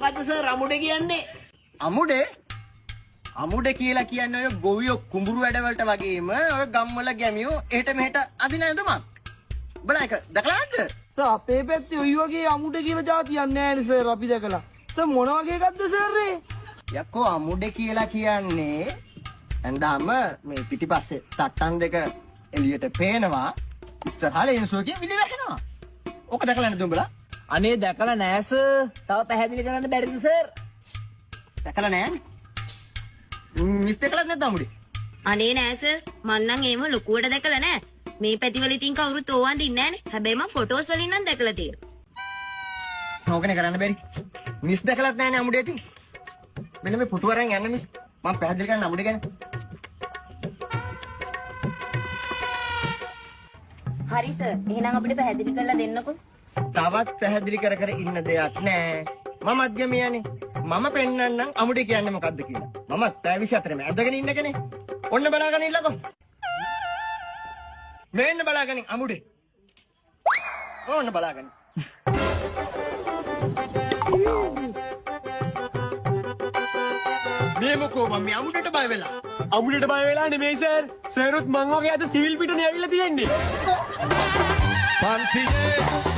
මොකද්ද සර් අමුඩේ කියන්නේ? අමුඩේ කියලා කියන්නේ ඔය ගොවියෝ කුඹුරු වැඩවලට වගේම ඔය ගම්වල ගැමියෝ එහෙට මෙහෙට අදින ඇඳුමක්. බලන්න ඒක දැකලා නැද්ද? සර් අපේ පැත්තේ ඔය වගේ අමුඩේ කියලා જાතියක් නැහැ නේ සර් අපි දැකලා. සර් මොන වගේ එකක්ද සර් ඒ? යකෝ අමුඩේ කියලා කියන්නේ ඇඳාම මේ පිටිපස්සේ තට්ටන් දෙක එළියට පේනවා ඉස්සරහා ලේන්සුවකින් විලි වැහෙනවා. ඕක දැකලා නැද්ද උඹලා? අනේ දැකලා නෑ සර්. තව පැහැදිලි කරන්න බැරිද සර්? දැකලා නෑනේ. මිස් දැකලා නැද්ද අමුඩේ? අනේ නෑ සර් මං නම් එහෙම ලොකුවට දැකලා නෑ. මේ පැතිවල ඉතින් කවුරුත් ඕවන් දින්නේ නෑනේ. හැබැයි මං ෆොටෝස් වලින් නම් දැකලා තියෙනවා. ඕකනේ කරන්න බැරි. මිස් දැකලත් නෑනේ අමුඩේ ඉතින්. මෙන්න මේ පුටු වරන් යන්න මිස්. මම පැහැදිලි කරන්න අමුඩේ ගැන. හරි සර්. එහෙනම් අපිට පැහැදිලි කරලා දෙන්නකෝ. තවත් පැහැදිලි කර කර ඉන්න දෙයක් නෑ. මම අධ්‍යමයනේ. මම පෙන්නන්නම් අමුඩේ කියන්නේ මොකද්ද කියලා. මම පැය 24ම ඇදගෙන ඉන්න කෙනේ. ඔන්න බලාගෙන ඉන්නකෝ. මේන්න බලාගෙන අමුඩේ. ඕන්න බලාගෙන. මේ මොකෝ මම මේ අමුඩේට බය වෙලා. අමුඩේට බය වෙලා නෙමෙයි සර්. සර්ුත් මං වගේ අද සිවිල් පිටනේ ඇවිල්ලා තියෙන්නේ. පන්තියේ